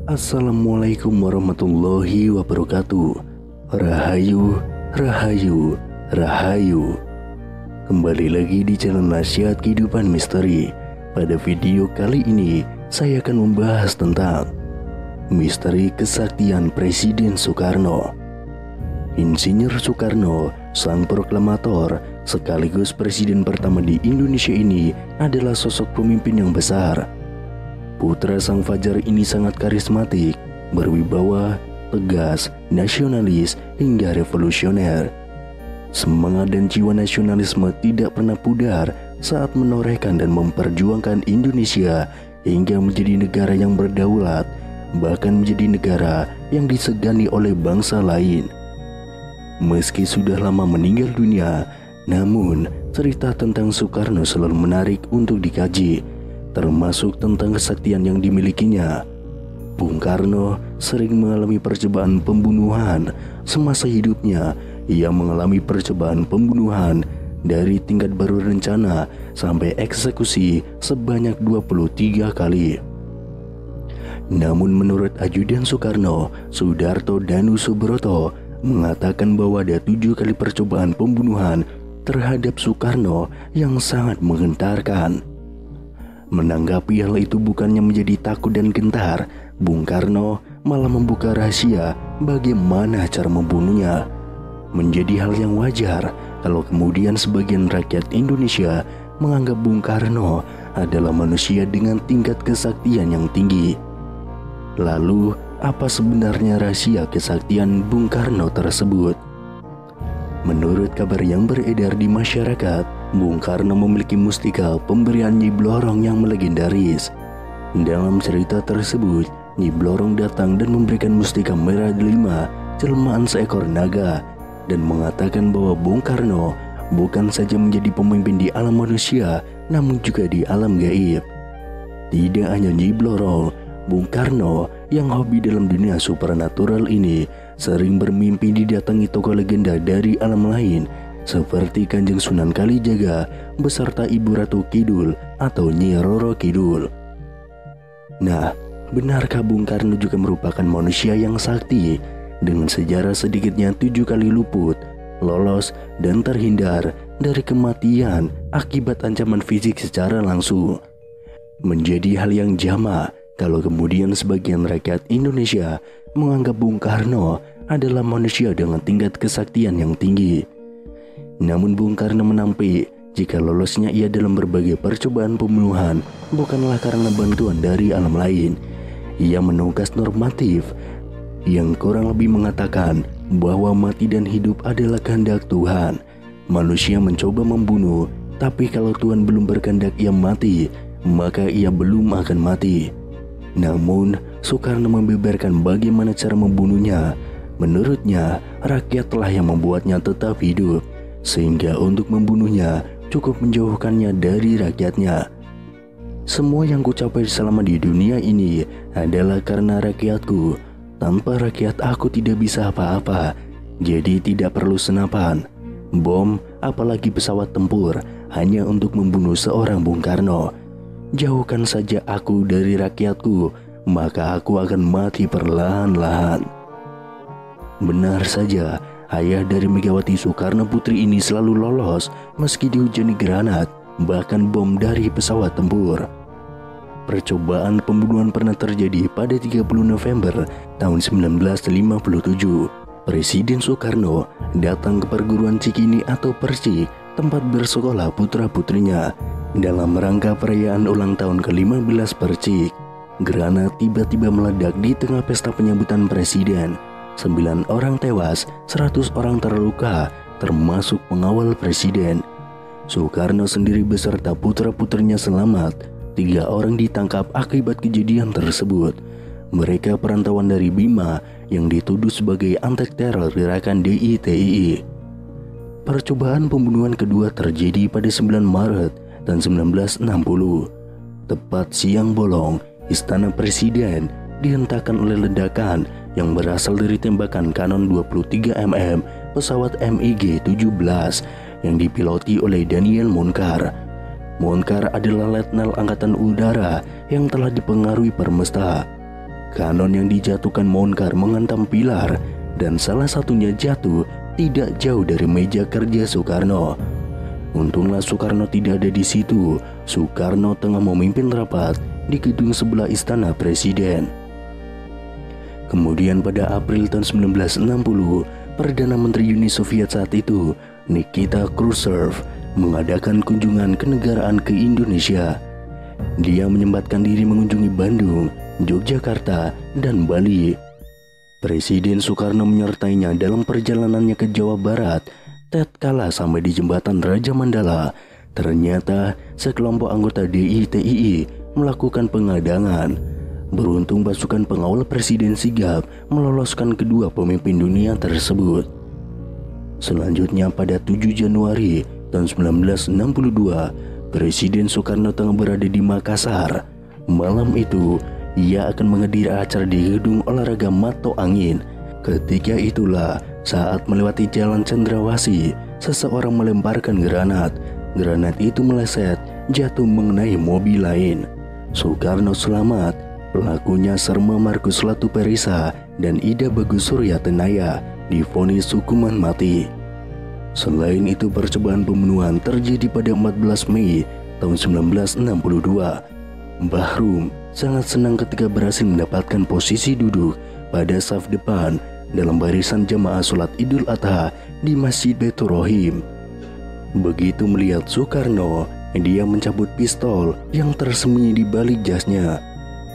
Assalamualaikum warahmatullahi wabarakatuh. Rahayu, rahayu, rahayu. Kembali lagi di channel Nasihat Kehidupan Misteri. Pada video kali ini saya akan membahas tentang misteri kesaktian Presiden Soekarno. Insinyur Soekarno, sang proklamator sekaligus presiden pertama di Indonesia ini, adalah sosok pemimpin yang besar. Putra sang fajar ini sangat karismatik, berwibawa, tegas, nasionalis, hingga revolusioner. Semangat dan jiwa nasionalisme tidak pernah pudar saat menorehkan dan memperjuangkan Indonesia hingga menjadi negara yang berdaulat, bahkan menjadi negara yang disegani oleh bangsa lain. Meski sudah lama meninggal dunia, namun cerita tentang Soekarno selalu menarik untuk dikaji, termasuk tentang kesaktian yang dimilikinya. Bung Karno sering mengalami percobaan pembunuhan semasa hidupnya. Ia mengalami percobaan pembunuhan dari tingkat baru rencana sampai eksekusi sebanyak 23 kali. Namun menurut ajudan Soekarno, Sudarto Danu Subroto, mengatakan bahwa ada 7 kali percobaan pembunuhan terhadap Soekarno yang sangat menggentarkan. Menanggapi hal itu bukannya menjadi takut dan gentar, Bung Karno malah membuka rahasia bagaimana cara membunuhnya. Menjadi hal yang wajar kalau kemudian sebagian rakyat Indonesia menganggap Bung Karno adalah manusia dengan tingkat kesaktian yang tinggi. Lalu, apa sebenarnya rahasia kesaktian Bung Karno tersebut? Menurut kabar yang beredar di masyarakat, Bung Karno memiliki mustika pemberian Nyi Blorong yang legendaris. Dalam cerita tersebut, Nyi Blorong datang dan memberikan mustika merah delima, jelmaan seekor naga, dan mengatakan bahwa Bung Karno bukan saja menjadi pemimpin di alam manusia, namun juga di alam gaib. Tidak hanya Nyi Blorong, Bung Karno yang hobi dalam dunia supernatural ini sering bermimpi didatangi tokoh legenda dari alam lain seperti Kanjeng Sunan Kalijaga beserta Ibu Ratu Kidul atau Nyi Roro Kidul. Nah, benarkah Bung Karno juga merupakan manusia yang sakti dengan sejarah sedikitnya 7 kali luput, lolos, dan terhindar dari kematian akibat ancaman fisik secara langsung? Menjadi hal yang jamak kalau kemudian sebagian rakyat Indonesia menganggap Bung Karno adalah manusia dengan tingkat kesaktian yang tinggi. Namun Bung Karno menampik jika lolosnya ia dalam berbagai percobaan pembunuhan bukanlah karena bantuan dari alam lain. Ia menungkas normatif yang kurang lebih mengatakan bahwa mati dan hidup adalah kehendak Tuhan. Manusia mencoba membunuh, tapi kalau Tuhan belum berkehendak ia mati, maka ia belum akan mati. Namun, Soekarno membeberkan bagaimana cara membunuhnya. Menurutnya, rakyatlah yang membuatnya tetap hidup, sehingga untuk membunuhnya cukup menjauhkannya dari rakyatnya. Semua yang kucapai selama di dunia ini adalah karena rakyatku. Tanpa rakyat aku tidak bisa apa-apa, jadi tidak perlu senapan, bom, apalagi pesawat tempur hanya untuk membunuh seorang Bung Karno. Jauhkan saja aku dari rakyatku, maka aku akan mati perlahan-lahan. Benar saja, ayah dari Megawati Soekarno Putri ini selalu lolos meski dihujani granat, bahkan bom dari pesawat tempur. Percobaan pembunuhan pernah terjadi pada 30 November tahun 1957. Presiden Soekarno datang ke perguruan Cikini atau Percik, tempat bersekolah putra-putrinya. Dalam rangka perayaan ulang tahun ke-15 Percik, granat tiba-tiba meledak di tengah pesta penyambutan presiden. 9 orang tewas, 100 orang terluka, termasuk pengawal presiden. Soekarno sendiri beserta putra-putrinya selamat. 3 orang ditangkap akibat kejadian tersebut. Mereka perantauan dari Bima yang dituduh sebagai antek teror gerakan DITII. Percobaan pembunuhan kedua terjadi pada 9 Maret dan 1960. Tepat siang bolong, Istana Presiden dihentakkan oleh ledakan yang berasal dari tembakan kanon 23 mm pesawat MiG-17 yang dipiloti oleh Daniel Monclar. Monclar adalah letnan angkatan udara yang telah dipengaruhi Permesta. Kanon yang dijatuhkan Monclar menghantam pilar dan salah satunya jatuh tidak jauh dari meja kerja Soekarno. Untunglah Soekarno tidak ada di situ. Soekarno tengah memimpin rapat di gedung sebelah Istana Presiden. Kemudian pada April tahun 1960, Perdana Menteri Uni Soviet saat itu, Nikita Khrushchev, mengadakan kunjungan kenegaraan ke Indonesia. Dia menyempatkan diri mengunjungi Bandung, Yogyakarta, dan Bali. Presiden Soekarno menyertainya dalam perjalanannya ke Jawa Barat. Tatkala sampai di jembatan Raja Mandala, ternyata sekelompok anggota DITII melakukan pengadangan. Beruntung pasukan pengawal presiden sigap meloloskan kedua pemimpin dunia tersebut. Selanjutnya pada 7 Januari tahun 1962, Presiden Soekarno tengah berada di Makassar. Malam itu, ia akan menghadiri acara di gedung olahraga Mato Angin. Ketika itulah saat melewati Jalan Cendrawasih, seseorang melemparkan granat. Granat itu meleset, jatuh mengenai mobil lain. Soekarno selamat. Pelakunya Serma Markus Latuperisa dan Ida Bagus Surya Tenaya divonis hukuman mati. Selain itu, percobaan pembunuhan terjadi pada 14 Mei tahun 1962. Bahrum sangat senang ketika berhasil mendapatkan posisi duduk pada saf depan dalam barisan jamaah sholat Idul Adha di Masjid Baitur Rahim. Begitu melihat Soekarno, dia mencabut pistol yang tersembunyi di balik jasnya.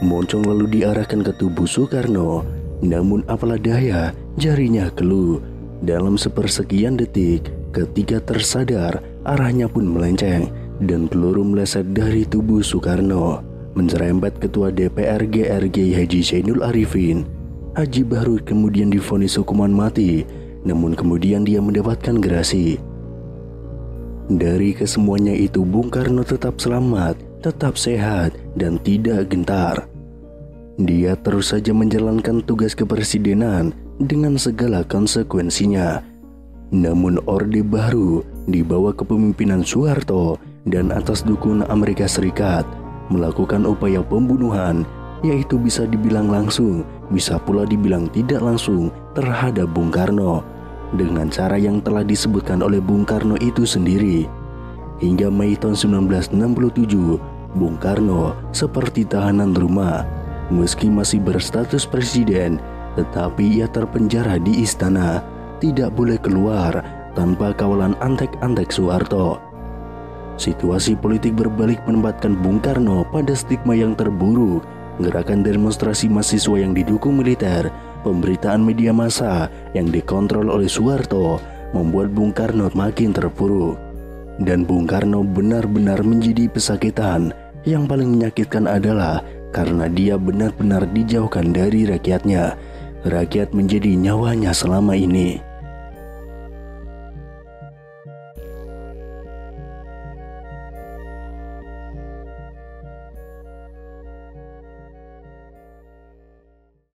Moncong lalu diarahkan ke tubuh Soekarno, namun apalah daya, jarinya keluh. Dalam sepersekian detik, ketika tersadar, arahnya pun melenceng dan peluru meleset dari tubuh Soekarno, mencerempet Ketua DPR GRG Haji Zainul Arifin. Haji Bahrut kemudian divonis hukuman mati, namun kemudian dia mendapatkan gerasi. Dari kesemuanya itu, Bung Karno tetap selamat, tetap sehat, dan tidak gentar. Dia terus saja menjalankan tugas kepresidenan dengan segala konsekuensinya. Namun Orde Baru di bawah kepemimpinan Soeharto dan atas dukungan Amerika Serikat melakukan upaya pembunuhan, yaitu bisa dibilang langsung, bisa pula dibilang tidak langsung terhadap Bung Karno, dengan cara yang telah disebutkan oleh Bung Karno itu sendiri. Hingga Mei tahun 1967, Bung Karno seperti tahanan rumah. Meski masih berstatus presiden, tetapi ia terpenjara di istana, tidak boleh keluar tanpa kawalan antek-antek Soeharto. Situasi politik berbalik menempatkan Bung Karno pada stigma yang terburuk. Gerakan demonstrasi mahasiswa yang didukung militer, pemberitaan media massa yang dikontrol oleh Soeharto membuat Bung Karno makin terpuruk. Dan Bung Karno benar-benar menjadi pesakitan. Yang paling menyakitkan adalah karena dia benar-benar dijauhkan dari rakyatnya. Rakyat menjadi nyawanya selama ini.